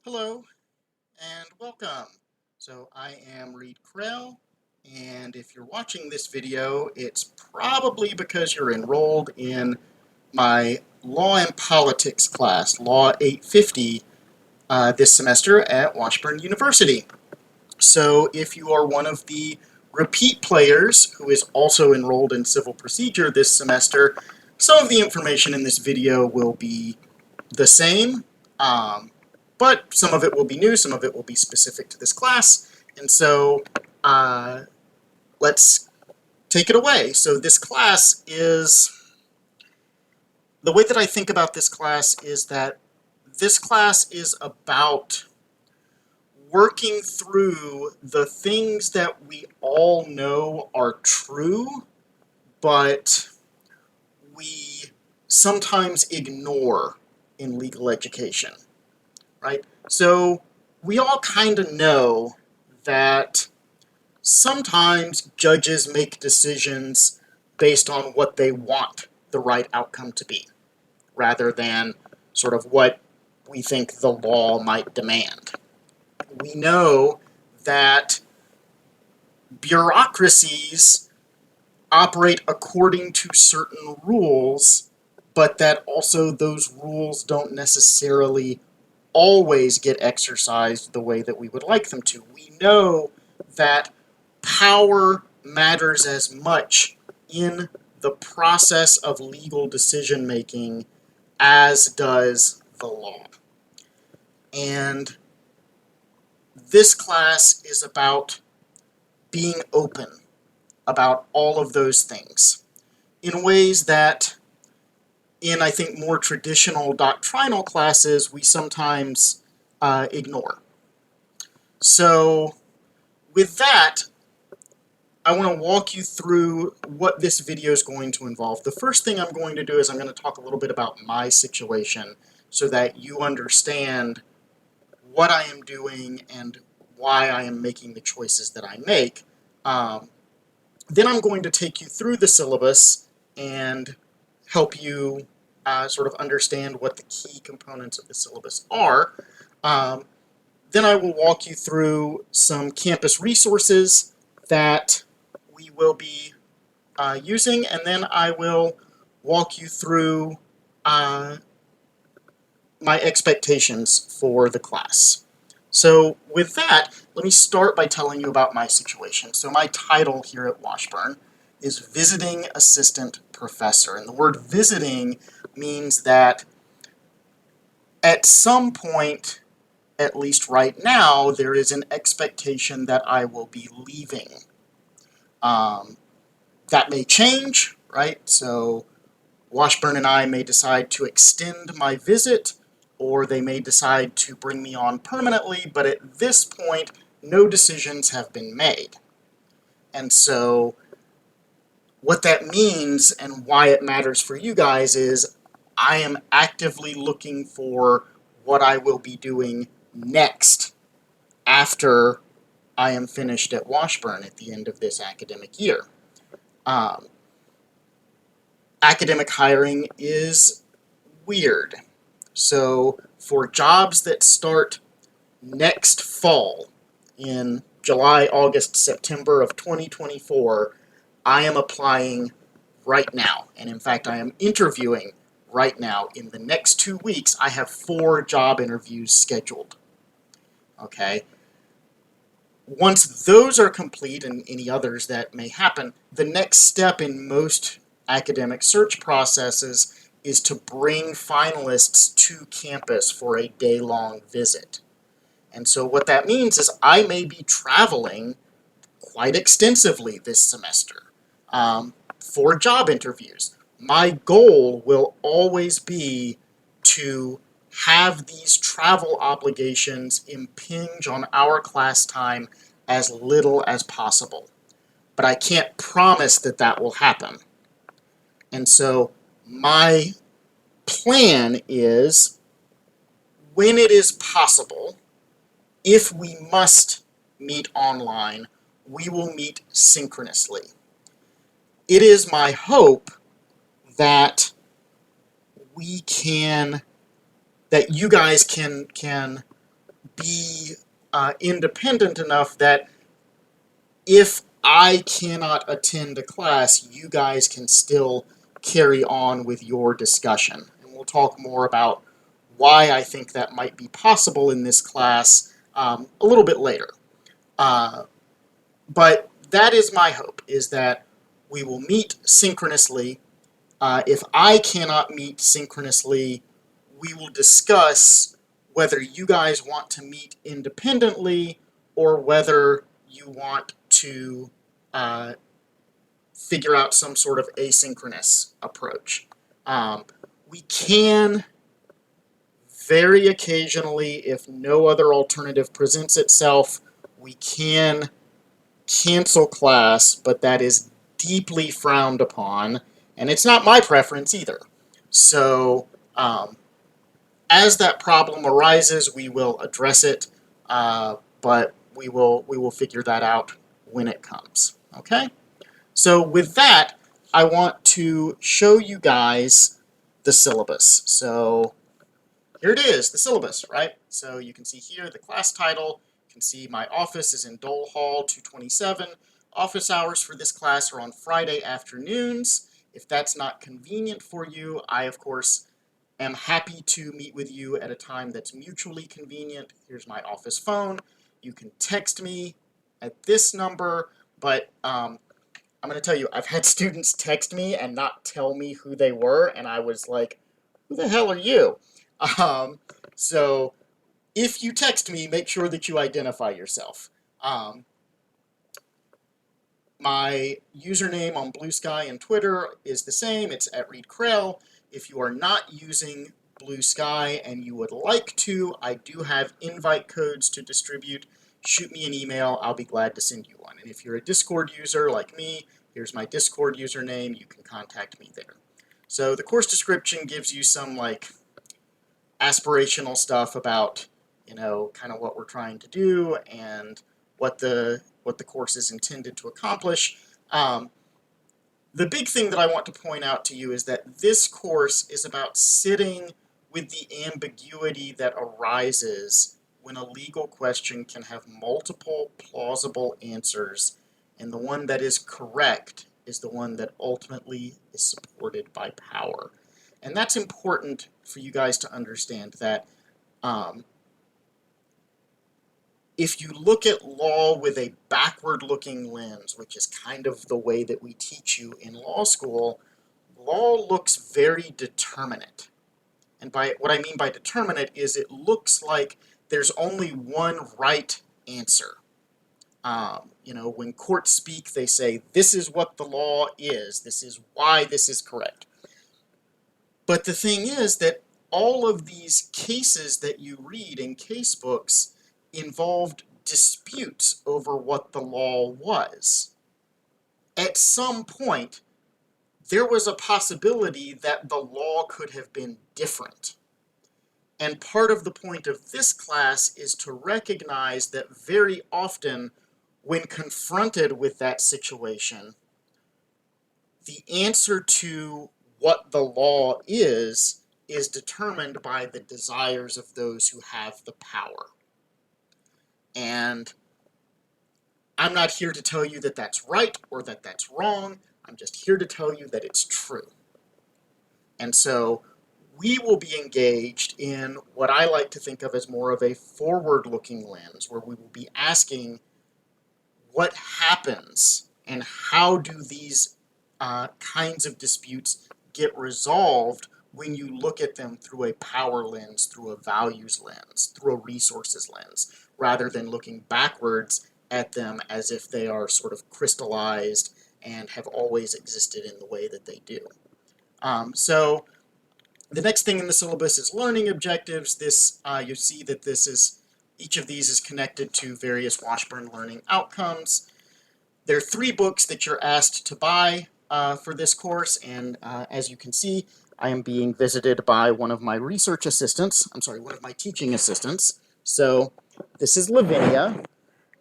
Hello and welcome. So I am Reed Krell, and if you're watching this video, it's probably because you're enrolled in my Law and Politics class, Law 850, this semester at Washburn University. So if you are one of the repeat players who is also enrolled in Civil Procedure this semester, some of the information in this video will be the same, but some of it will be new, some of it will be specific to this class, and so let's take it away. So this class is, the way that I think about this class is that this class is about working through the things that we all know are true, but we sometimes ignore in legal education. Right? So we all kind of know that sometimes judges make decisions based on what they want the right outcome to be, rather than sort of what we think the law might demand. We know that bureaucracies operate according to certain rules, but that also those rules don't necessarily always get exercised the way that we would like them to. We know that power matters as much in the process of legal decision making as does the law. And this class is about being open about all of those things in ways that in, I think, more traditional doctrinal classes, we sometimes ignore. So with that, I want to walk you through what this video is going to involve. The first thing I'm going to do is I'm going to talk a little bit about my situation so that you understand what I am doing and why I am making the choices that I make. Then I'm going to take you through the syllabus and help you sort of understand what the key components of the syllabus are. Then I will walk you through some campus resources that we will be using, and then I will walk you through my expectations for the class. So with that, let me start by telling you about my situation. So my title here at Washburn is Visiting Assistant Professor, and the word visiting means that at some point, at least right now, there is an expectation that I will be leaving. That may change, right? So Washburn and I may decide to extend my visit, or they may decide to bring me on permanently, but at this point, no decisions have been made. And so what that means and why it matters for you guys is I am actively looking for what I will be doing next after I am finished at Washburn at the end of this academic year. Academic hiring is weird. So for jobs that start next fall, in July, August, September of 2024, I am applying right now. And in fact, I am interviewing right now. In the next 2 weeks, I have 4 job interviews scheduled. Okay? Once those are complete, and any others that may happen, the next step in most academic search processes is to bring finalists to campus for a day-long visit. And so what that means is I may be traveling quite extensively this semester for job interviews. My goal will always be to have these travel obligations impinge on our class time as little as possible. But I can't promise that that will happen. And so my plan is, when it is possible, if we must meet online, we will meet synchronously. It is my hope that that you guys can be independent enough that if I cannot attend a class, you guys can still carry on with your discussion. And we'll talk more about why I think that might be possible in this class a little bit later. But that is my hope, is that we will meet synchronously. If I cannot meet synchronously, we will discuss whether you guys want to meet independently or whether you want to figure out some sort of asynchronous approach. We can very occasionally, if no other alternative presents itself, we can cancel class, but that is deeply frowned upon, and it's not my preference either. So, as that problem arises, we will address it, but we will figure that out when it comes. Okay. So with that, I want to show you guys the syllabus. So here it is, the syllabus, right? So you can see here the class title. You can see my office is in Dole Hall 227. Office hours for this class are on Friday afternoons. If that's not convenient for you, I, of course, am happy to meet with you at a time that's mutually convenient. Here's my office phone. You can text me at this number, but I'm going to tell you, I've had students text me and not tell me who they were, and I was like, who the hell are you? So if you text me, make sure that you identify yourself. My username on Blue Sky and Twitter is the same. It's @ReedKrell. If you are not using Blue Sky and you would like to, I do have invite codes to distribute. Shoot me an email. I'll be glad to send you one. And if you're a Discord user like me, here's my Discord username. You can contact me there. So the course description gives you some like aspirational stuff about, kind of what we're trying to do and what the course is intended to accomplish. The big thing that I want to point out to you is that this course is about sitting with the ambiguity that arises when a legal question can have multiple plausible answers, and the one that is correct is the one that ultimately is supported by power. And that's important for you guys to understand, that if you look at law with a backward-looking lens, which is kind of the way that we teach you in law school, law looks very determinate. And by what I mean by determinate is it looks like there's only one right answer. When courts speak, they say, this is what the law is, this is why this is correct. But the thing is that all of these cases that you read in case books involved disputes over what the law was. At some point, there was a possibility that the law could have been different. And part of the point of this class is to recognize that very often, when confronted with that situation, the answer to what the law is determined by the desires of those who have the power. And I'm not here to tell you that that's right or that that's wrong. I'm just here to tell you that it's true. And so we will be engaged in what I like to think of as more of a forward-looking lens, where we will be asking what happens and how do these kinds of disputes get resolved when you look at them through a power lens, through a values lens, through a resources lens, rather than looking backwards at them as if they are sort of crystallized and have always existed in the way that they do. So the next thing in the syllabus is learning objectives. You see that each of these is connected to various Washburn learning outcomes. There are 3 books that you're asked to buy for this course, and as you can see, I am being visited by one of my research assistants, one of my teaching assistants. So this is Lavinia,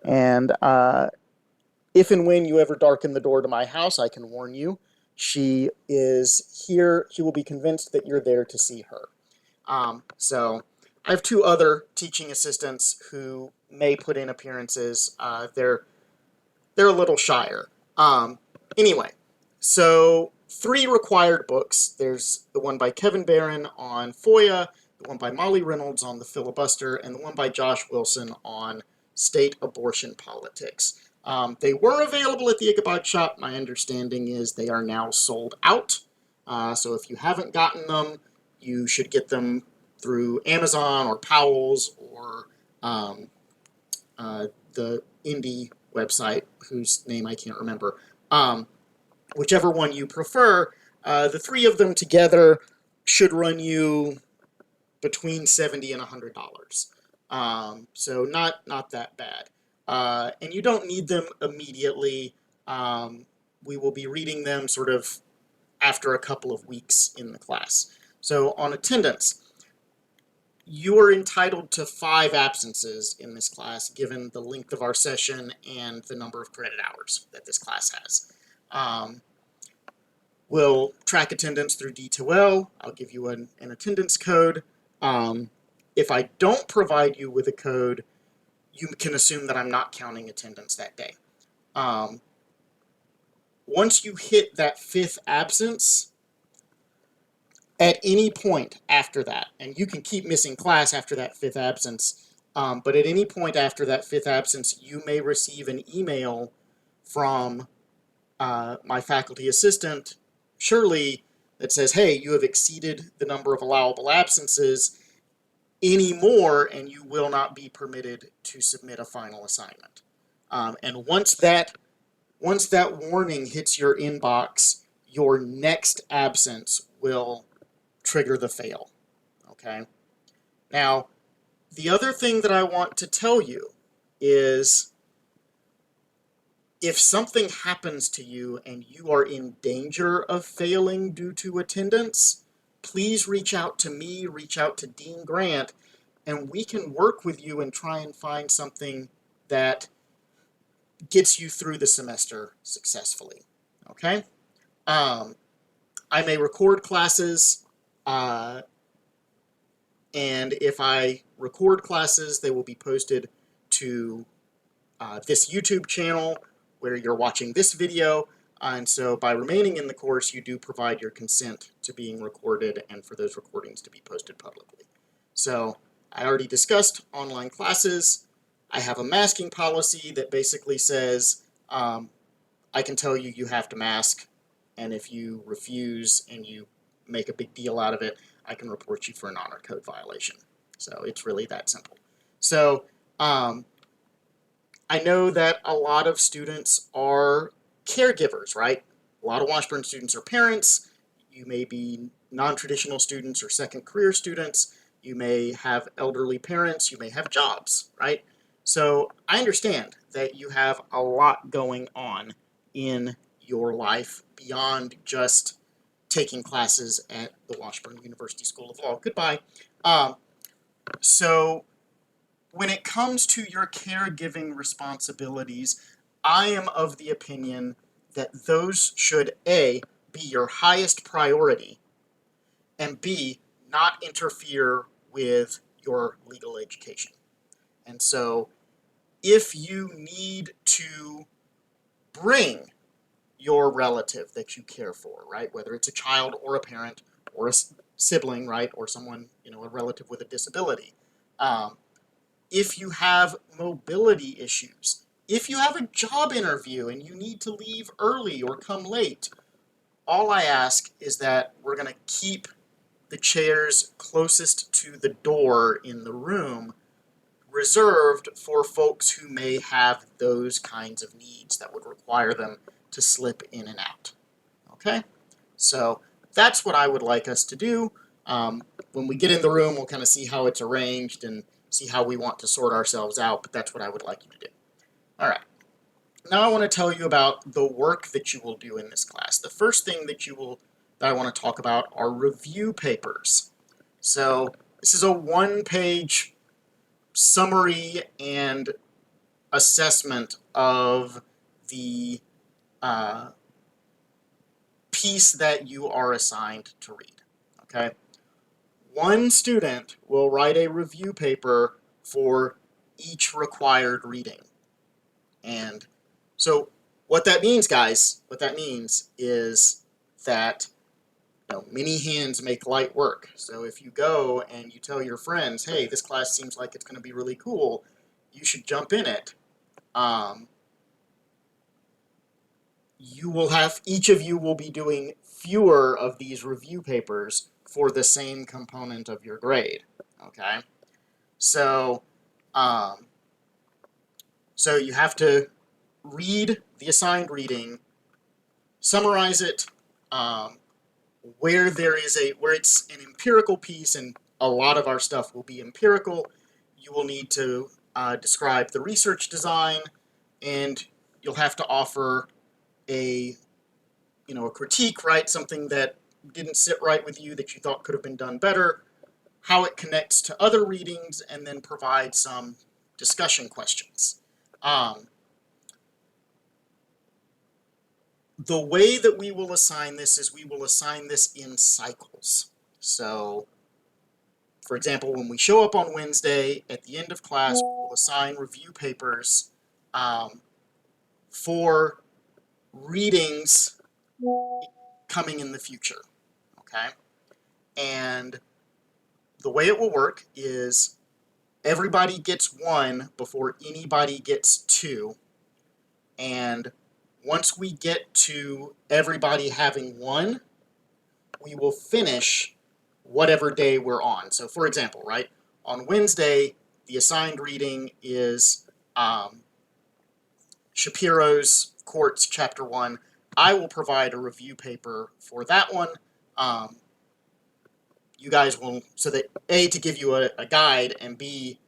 and if and when you ever darken the door to my house, I can warn you, she is here. She will be convinced that you're there to see her. So I have two other teaching assistants who may put in appearances. They're a little shyer. Anyway, so 3 required books. There's the one by Kevin Barron on FOIA, the one by Molly Reynolds on the filibuster, and the one by Josh Wilson on state abortion politics. They were available at the Ichabod shop. My understanding is they are now sold out. So if you haven't gotten them, you should get them through Amazon or Powell's or the indie website, whose name I can't remember. Whichever one you prefer, the 3 of them together should run you between $70 and $100. So not that bad. And you don't need them immediately. We will be reading them sort of after a couple of weeks in the class. So on attendance, you are entitled to 5 absences in this class, given the length of our session and the number of credit hours that this class has. We'll track attendance through D2L. I'll give you an attendance code. If I don't provide you with a code, you can assume that I'm not counting attendance that day. Once you hit that 5th absence, at any point after that, and you can keep missing class after that 5th absence, but at any point after that 5th absence, you may receive an email from my faculty assistant, Shirley, that says, hey, you have exceeded the number of allowable absences anymore, and you will not be permitted to submit a final assignment. And once that warning hits your inbox, your next absence will trigger the fail. Okay? Now, the other thing that I want to tell you is if something happens to you and you are in danger of failing due to attendance, please reach out to me, reach out to Dean Grant, and we can work with you and try and find something that gets you through the semester successfully. Okay? I may record classes, and if I record classes, they will be posted to this YouTube channel where you're watching this video, and so by remaining in the course, you do provide your consent to being recorded and for those recordings to be posted publicly. So I already discussed online classes. I have a masking policy that basically says I can tell you you have to mask, and if you refuse and you make a big deal out of it, I can report you for an honor code violation. So it's really that simple. So I know that a lot of students are caregivers, right? A lot of Washburn students are parents. You may be non-traditional students or second career students. You may have elderly parents. You may have jobs, right? So I understand that you have a lot going on in your life beyond just taking classes at the Washburn University School of Law. Goodbye. So when it comes to your caregiving responsibilities, I am of the opinion that those should A, be your highest priority, and B, not interfere with your legal education. And so if you need to bring your relative that you care for, right, whether it's a child or a parent or a sibling, right, or someone, a relative with a disability, if you have mobility issues, if you have a job interview and you need to leave early or come late, all I ask is that we're going to keep the chairs closest to the door in the room reserved for folks who may have those kinds of needs that would require them to slip in and out. Okay? So that's what I would like us to do. When we get in the room, we'll kind of see how it's arranged and see how we want to sort ourselves out, but that's what I would like you to do. All right. Now I want to tell you about the work that you will do in this class. The first thing that I want to talk about are review papers. So this is a 1-page summary and assessment of the piece that you are assigned to read. Okay? one student will write a review paper for each required reading. And so what that means, guys, what that means is that many hands make light work. So if you go and you tell your friends, hey, this class seems like it's going to be really cool, you should jump in it. Each of you will be doing fewer of these review papers for the same component of your grade. Okay? So, so you have to read the assigned reading, summarize it, where it's an empirical piece, and a lot of our stuff will be empirical. You will need to describe the research design, and you'll have to offer a critique, right? Something that didn't sit right with you that you thought could have been done better, how it connects to other readings, and then provide some discussion questions. The way that we will assign this is we will assign this in cycles. So, for example, when we show up on Wednesday at the end of class, we'll assign review papers for readings coming in the future, okay? And the way it will work is everybody gets one before anybody gets two, and once we get to everybody having one, we will finish whatever day we're on. So for example, right, on Wednesday, the assigned reading is Shapiro's Courts, Chapter 1. I will provide a review paper for that one. You guys will, so that A, to give you a guide, and B,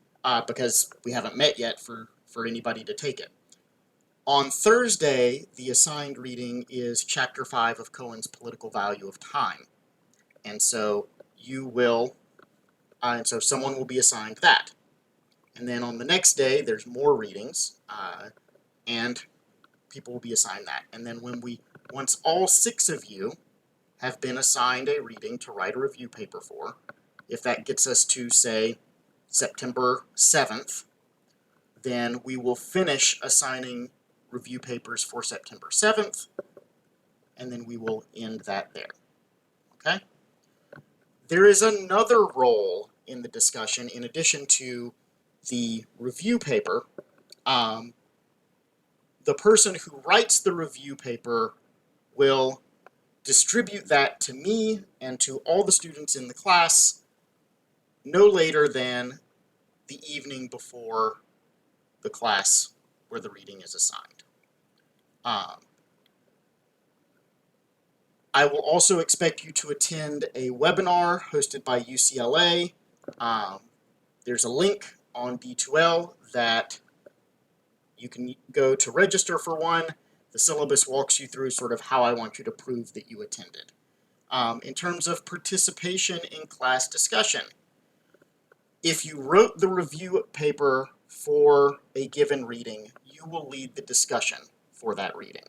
because we haven't met yet, for anybody to take it. On Thursday, the assigned reading is Chapter 5 of Cohen's Political Value of Time. And so you will, and so someone will be assigned that. And then on the next day, there's more readings, and people will be assigned that. And then once all 6 of you have been assigned a reading to write a review paper for, if that gets us to, say, September 7th, then we will finish assigning review papers for September 7th, and then we will end that there. Okay? There is another role in the discussion in addition to the review paper. The person who writes the review paper will distribute that to me and to all the students in the class no later than the evening before the class where the reading is assigned. I will also expect you to attend a webinar hosted by UCLA. There's a link on D2L that you can go to register for one. The syllabus walks you through sort of how I want you to prove that you attended. In terms of participation in class discussion, if you wrote the review paper for a given reading, you will lead the discussion for that reading.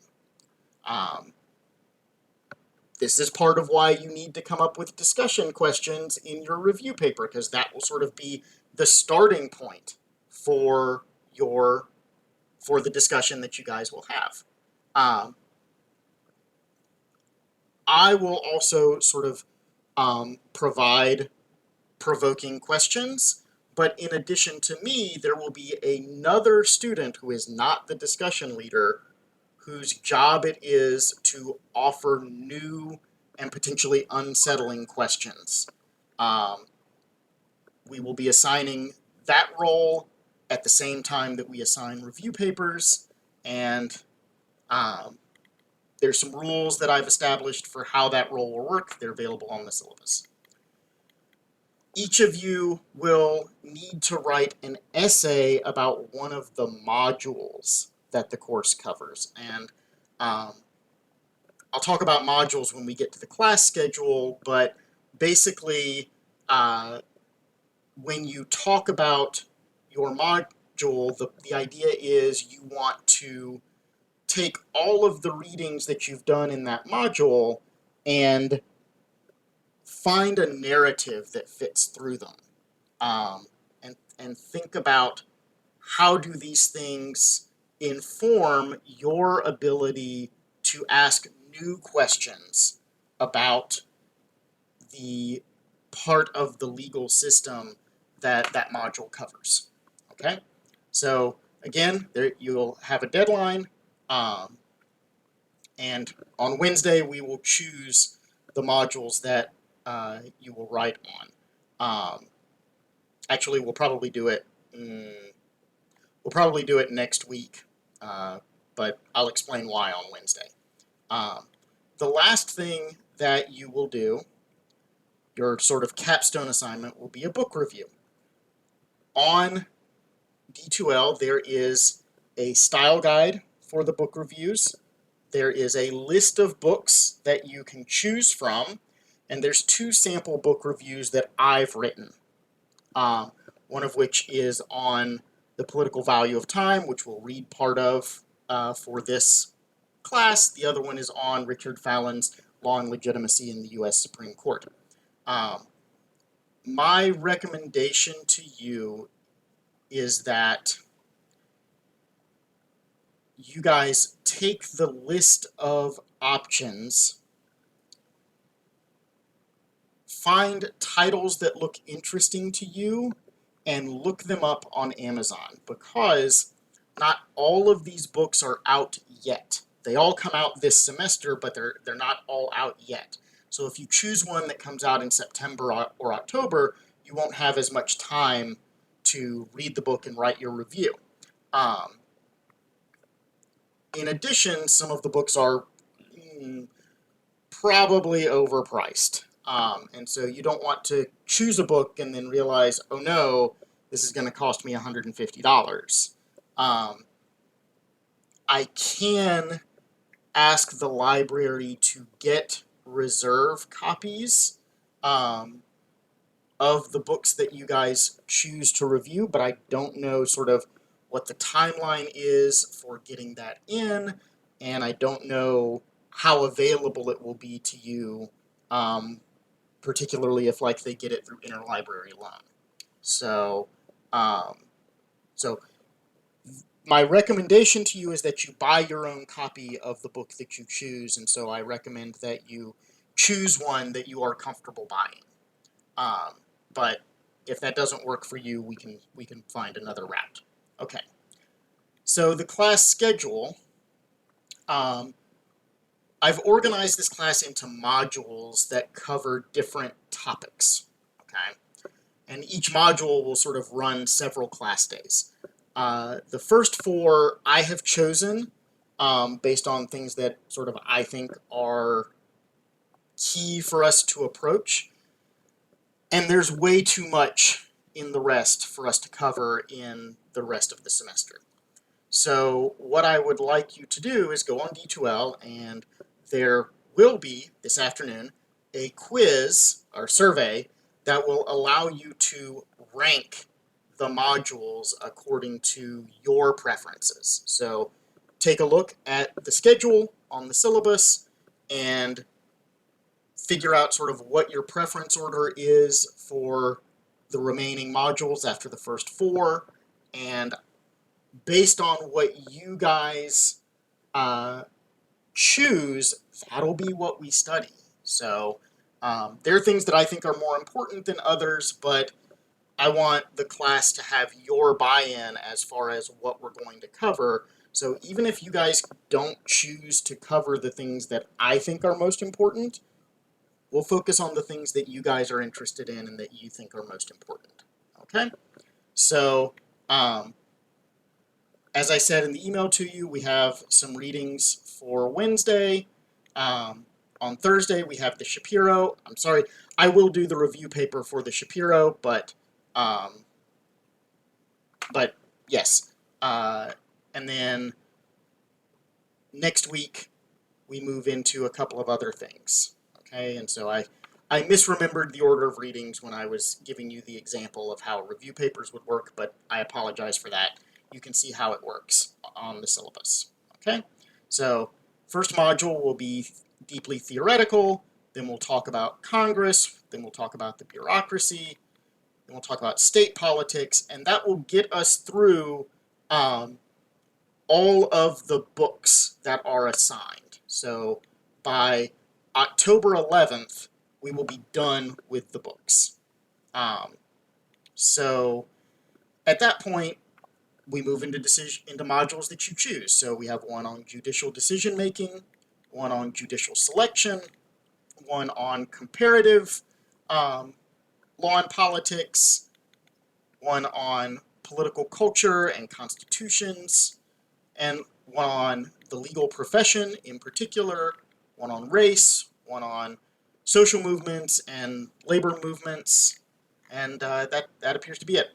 This is part of why you need to come up with discussion questions in your review paper, because that will sort of be the starting point for the discussion that you guys will have. I will also sort of provide provoking questions, but in addition to me, there will be another student who is not the discussion leader, whose job it is to offer new and potentially unsettling questions. We will be assigning that role at the same time that we assign review papers, and there's some rules that I've established for how that role will work. They're available on the syllabus. Each of you will need to write an essay about one of the modules that the course covers. And I'll talk about modules when we get to the class schedule, but basically, when you talk about your module, the idea is you want to take all of the readings that you've done in that module and find a narrative that fits through them, and think about how do these things inform your ability to ask new questions about the part of the legal system that that module covers. Okay, so again, there you'll have a deadline, and on Wednesday we will choose the modules that you will write on. Actually, we'll probably do it. We'll probably do it next week, but I'll explain why on Wednesday. Um, the last thing that you will do, your sort of capstone assignment, will be a book review. On D2L, there is a style guide for the book reviews. There is a list of books that you can choose from, and there's 2 sample book reviews that I've written. One of which is on the political value of time, which we'll read part of for this class. The other one is on Richard Fallon's Law and Legitimacy in the U.S. Supreme Court. My recommendation to you is that you guys take the list of options, find titles that look interesting to you, and look them up on Amazon, because not all of these books are out yet. They all come out this semester, but they're not all out yet. So if you choose one that comes out in September or October, you won't have as much time to read the book and write your review. In addition, some of the books are probably overpriced. And so you don't want to choose a book and then realize, oh no, this is going to cost me $150. I can ask the library to get reserve copies of the books that you guys choose to review, but I don't know sort of what the timeline is for getting that in, and I don't know how available it will be to you, particularly if like they get it through interlibrary loan. So, so my recommendation to you is that you buy your own copy of the book that you choose, and so I recommend that you choose one that you are comfortable buying. But if that doesn't work for you, we can find another route. Okay. So the class schedule, I've organized this class into modules that cover different topics. Okay. And each module will sort of run several class days. The first 4 I have chosen based on things that sort of I think are key for us to approach. And there's way too much in the rest for us to cover in the rest of the semester. So what I would like you to do is go on D2L, and there will be, this afternoon, a quiz or survey that will allow you to rank the modules according to your preferences. So take a look at the schedule on the syllabus and figure out sort of what your preference order is for the remaining modules after the first 4, and based on what you guys choose, that'll be what we study. So there are things that I think are more important than others, but I want the class to have your buy-in as far as what we're going to cover. So even if you guys don't choose to cover the things that I think are most important, we'll focus on the things that you guys are interested in and that you think are most important. Okay? So, as I said in the email to you, we have some readings for Wednesday. On Thursday, we have the Shapiro. I'm sorry, I will do the review paper for the Shapiro, but yes. And then next week, we move into a couple of other things. Okay, and so I misremembered the order of readings when I was giving you the example of how review papers would work, but I apologize for that. You can see how it works on the syllabus. Okay, so first module will be deeply theoretical, then we'll talk about Congress, then we'll talk about the bureaucracy, then we'll talk about state politics, and that will get us through all of the books that are assigned. So by October 11th, we will be done with the books. So at that point, we move into modules that you choose. So we have one on judicial decision making, one on judicial selection, one on comparative law and politics, one on political culture and constitutions, and one on the legal profession in particular, one on race, one on social movements and labor movements, and that appears to be it.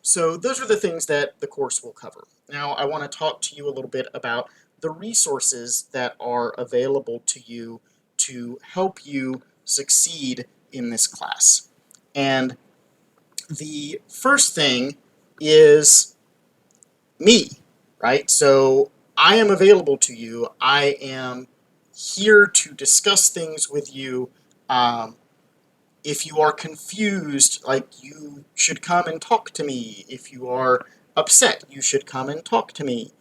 So those are the things that the course will cover. Now I want to talk to you a little bit about the resources that are available to you to help you succeed in this class. And the first thing is me, right? So I am available to you. I am here to discuss things with you. If you are confused, like, you should come and talk to me. If you are upset, you should come and talk to me.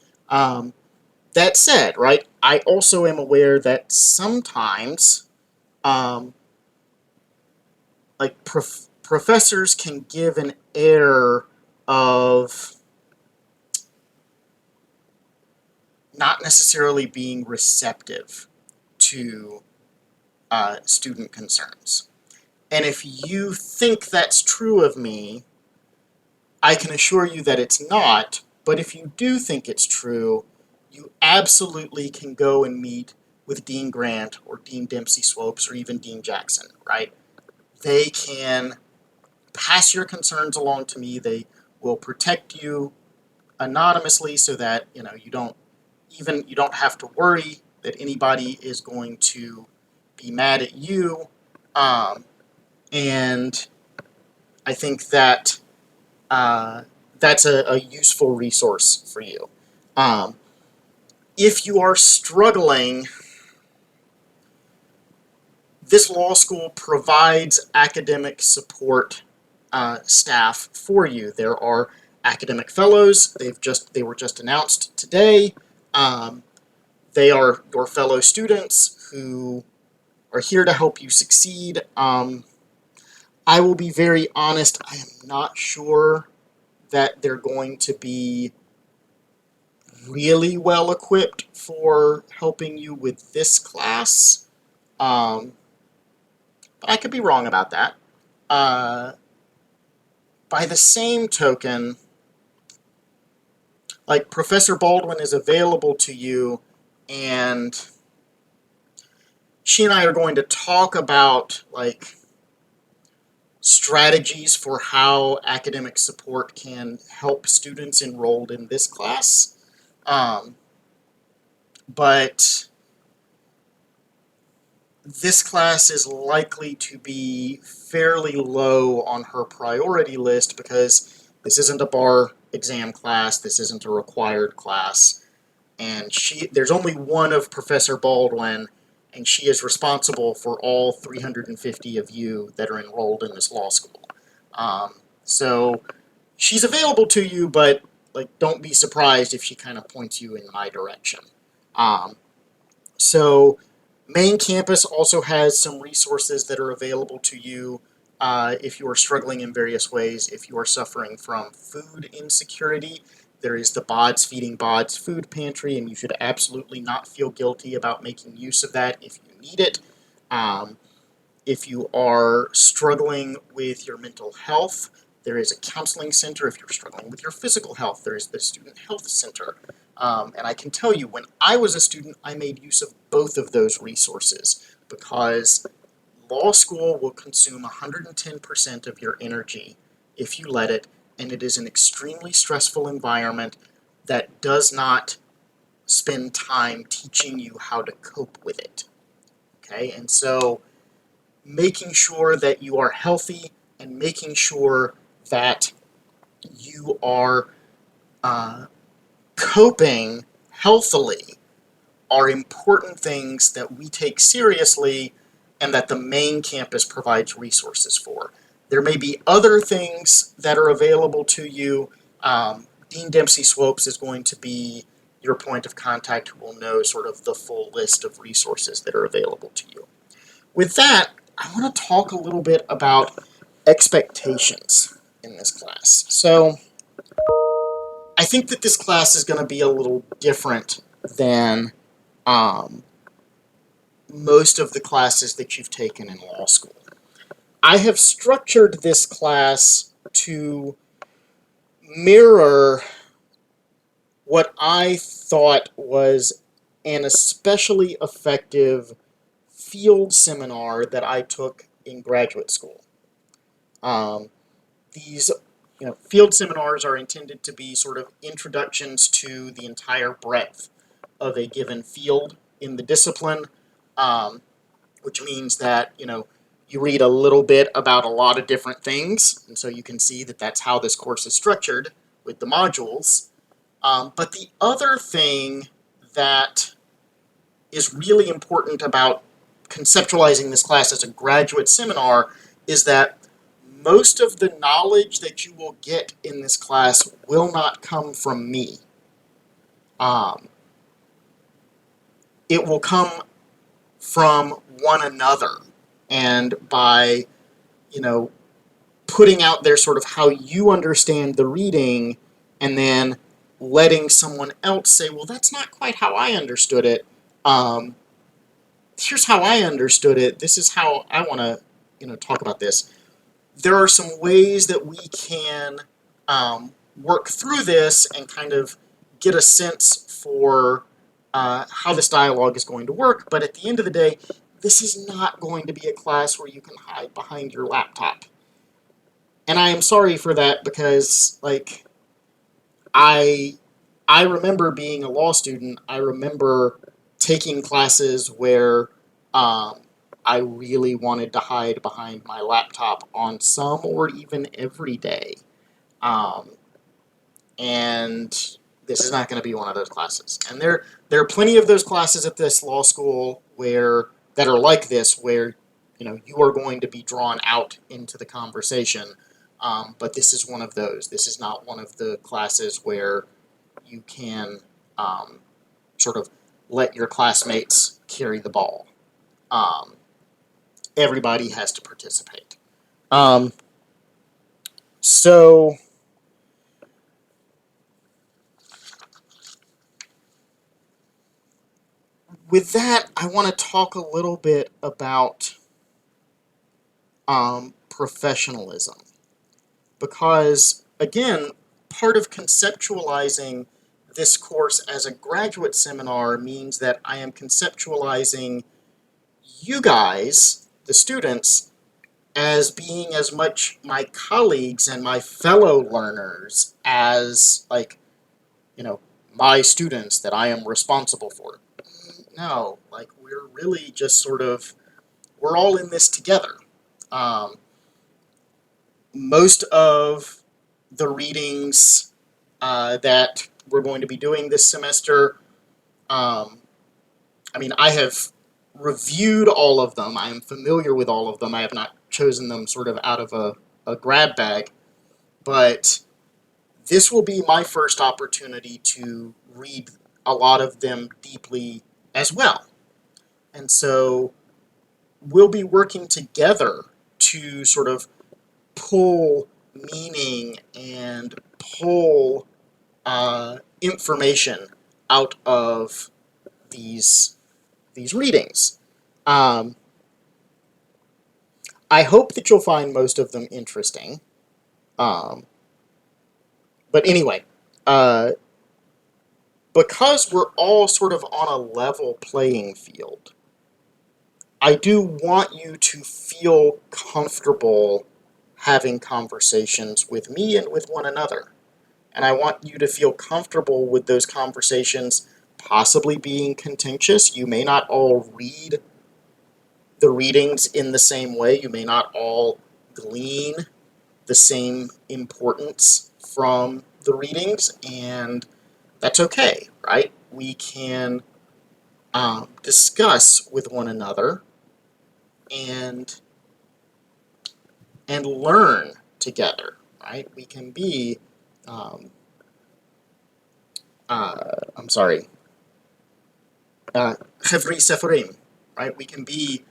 That said, right, I also am aware that sometimes, like, professors can give an air of not necessarily being receptive to student concerns. And if you think that's true of me, I can assure you that it's not, but if you do think it's true, you absolutely can go and meet with Dean Grant or Dean Dempsey Swopes or even Dean Jackson, right? They can pass your concerns along to me. They will protect you anonymously so that, you don't have to worry that anybody is going to be mad at you. And I think that that's a useful resource for you. If you are struggling, this law school provides academic support staff for you. There are academic fellows. They were just announced today. They are your fellow students who are here to help you succeed. I will be very honest, I am not sure that they're going to be really well equipped for helping you with this class. But I could be wrong about that. By the same token, like, Professor Baldwin is available to you, and she and I are going to talk about, like, strategies for how academic support can help students enrolled in this class. But this class is likely to be fairly low on her priority list because this isn't a bar exam class, this isn't a required class, and there's only one of Professor Baldwin, and she is responsible for all 350 of you that are enrolled in this law school. So she's available to you, but, like, don't be surprised if she kind of points you in my direction. So main campus also has some resources that are available to you if you are struggling in various ways. If you are suffering from food insecurity, there is the BODS Feeding BODS food pantry, and you should absolutely not feel guilty about making use of that if you need it. If you are struggling with your mental health, there is a counseling center. If you're struggling with your physical health, there is the Student Health Center. And I can tell you, when I was a student, I made use of both of those resources because law school will consume 110% of your energy if you let it, and it is an extremely stressful environment that does not spend time teaching you how to cope with it. Okay, and so making sure that you are healthy and making sure that you are coping healthily are important things that we take seriously and that the main campus provides resources for. There may be other things that are available to you. Dean Dempsey Swopes is going to be your point of contact who will know sort of the full list of resources that are available to you. With that, I want to talk a little bit about expectations in this class. So I think that this class is going to be a little different than most of the classes that you've taken in law school. I have structured this class to mirror what I thought was an especially effective field seminar that I took in graduate school. These field seminars are intended to be sort of introductions to the entire breadth of a given field in the discipline, which means that, you read a little bit about a lot of different things, and so you can see that that's how this course is structured with the modules. But the other thing that is really important about conceptualizing this class as a graduate seminar is that most of the knowledge that you will get in this class will not come from me. It will come from one another, and by putting out there sort of how you understand the reading, and then letting someone else say, well, that's not quite how I understood it. Here's how I understood it. This is how I want to talk about this. There are some ways that we can work through this and kind of get a sense for how this dialogue is going to work. But at the end of the day, this is not going to be a class where you can hide behind your laptop. And I am sorry for that, because I remember being a law student. I remember taking classes where I really wanted to hide behind my laptop on some or even every day. And this is not going to be one of those classes. And there are plenty of those classes at this law school that are like this, where you are going to be drawn out into the conversation. But this is one of those. This is not one of the classes where you can sort of let your classmates carry the ball. Everybody has to participate. So with that, I want to talk a little bit about professionalism. Because, again, part of conceptualizing this course as a graduate seminar means that I am conceptualizing you guys, the students, as being as much my colleagues and my fellow learners as, my students that I am responsible for. No, we're really just sort of, we're all in this together. Most of the readings that we're going to be doing this semester, I have reviewed all of them. I am familiar with all of them. I have not chosen them sort of out of a grab bag, but this will be my first opportunity to read a lot of them deeply as well. And so we'll be working together to sort of pull meaning and pull information out of these readings. I hope that you'll find most of them interesting. But anyway, because we're all sort of on a level playing field, I do want you to feel comfortable having conversations with me and with one another. And I want you to feel comfortable with those conversations possibly being contentious. You may not all read the readings in the same way. You may not all glean the same importance from the readings, and that's okay, right? We can discuss with one another and learn together, right? We can be, I'm sorry, Chevri Seforim, right? We can be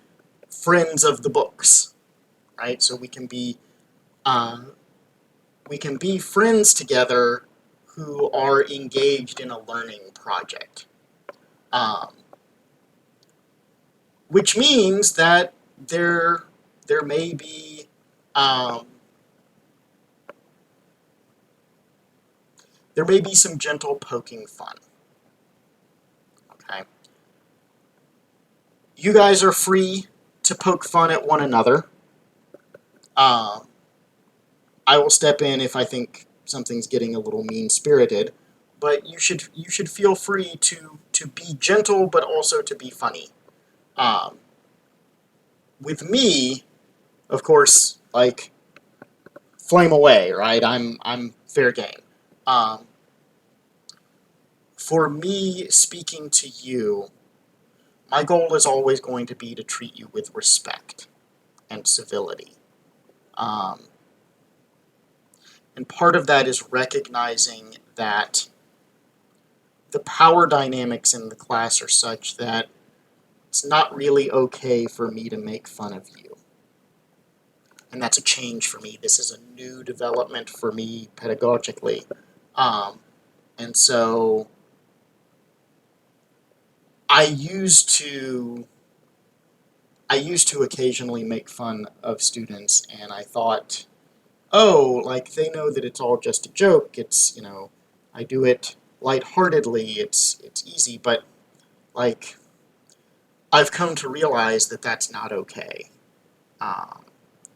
friends of the books, right? So uh, we can be friends together who are engaged in a learning project, um, which means that there may be um, there may be some gentle poking fun. Okay, you guys are free to poke fun at one another. Um, I will step in if I think something's getting a little mean-spirited, but you should feel free to be gentle, but also to be funny. Um, with me, of course, like flame away, right? I'm fair game. Um, for me, speaking to you, my goal is always going to be to treat you with respect and civility. Um, and part of that is recognizing that the power dynamics in the class are such that it's not really okay for me to make fun of you. And that's a change for me. This is a new development for me pedagogically. Um, and so I used to I used to occasionally make fun of students, and I thought, oh, like they know that it's all just a joke. It's, I do it lightheartedly. It's easy, but like I've come to realize that that's not okay.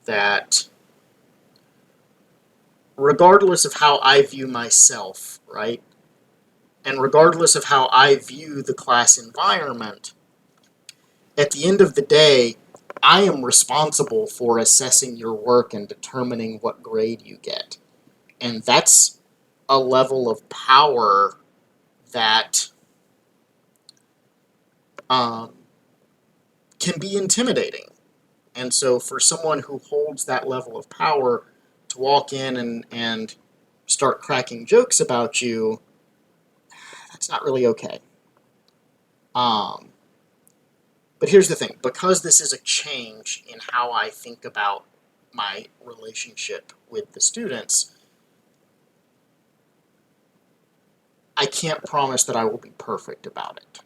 That regardless of how I view myself, right, and regardless of how I view the class environment, at the end of the day, I am responsible for assessing your work and determining what grade you get. And that's a level of power that um, can be intimidating. And so for someone who holds that level of power to walk in and start cracking jokes about you, that's not really okay. Um, but here's the thing, because this is a change in how I think about my relationship with the students, I can't promise that I will be perfect about it.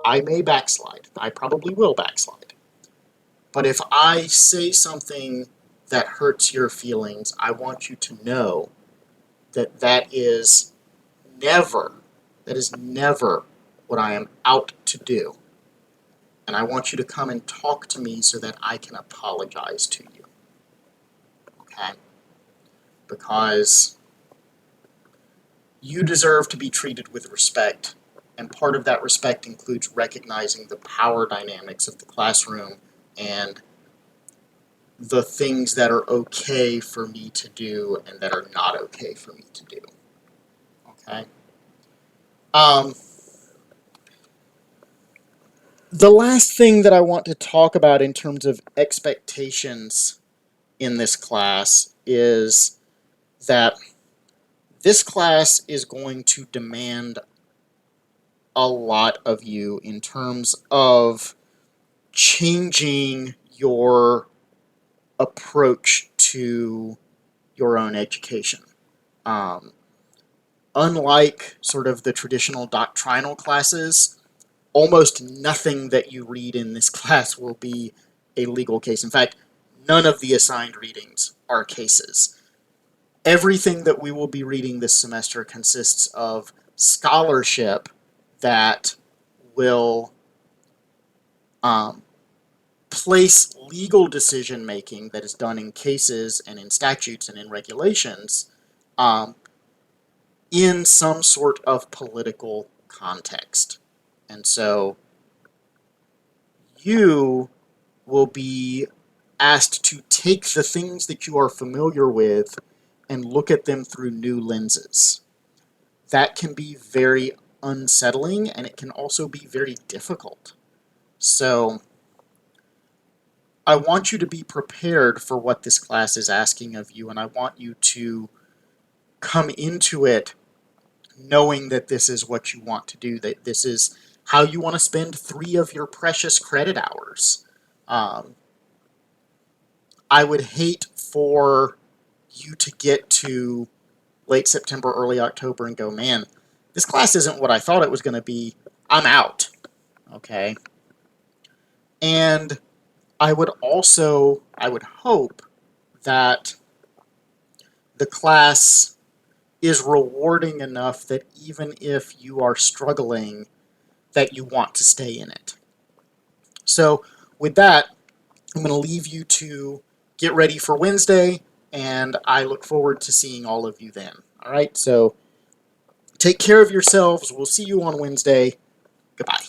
I may backslide. I probably will backslide. But if I say something that hurts your feelings, I want you to know that never, that is never what I am out to do. And I want you to come and talk to me so that I can apologize to you. Okay? Because you deserve to be treated with respect, and part of that respect includes recognizing the power dynamics of the classroom and the things that are okay for me to do and that are not okay for me to do. Okay? Um, the last thing that I want to talk about in terms of expectations in this class is that this class is going to demand a lot of you in terms of changing your approach to your own education. Um, unlike sort of the traditional doctrinal classes, almost nothing that you read in this class will be a legal case. In fact, none of the assigned readings are cases. Everything that we will be reading this semester consists of scholarship that will place legal decision making that is done in cases and in statutes and in regulations um, in some sort of political context. And so you will be asked to take the things that you are familiar with and look at them through new lenses. That can be very unsettling, and it can also be very difficult. So I want you to be prepared for what this class is asking of you, and I want you to come into it knowing that this is what you want to do, that this is how you want to spend 3 of your precious credit hours. I would hate for you to get to late September, early October and go, man, this class isn't what I thought it was going to be. I'm out. Okay. And I would hope that the class is rewarding enough that even if you are struggling, that you want to stay in it. So with that, I'm going to leave you to get ready for Wednesday, and I look forward to seeing all of you then. All right, so take care of yourselves. We'll see you on Wednesday. Goodbye.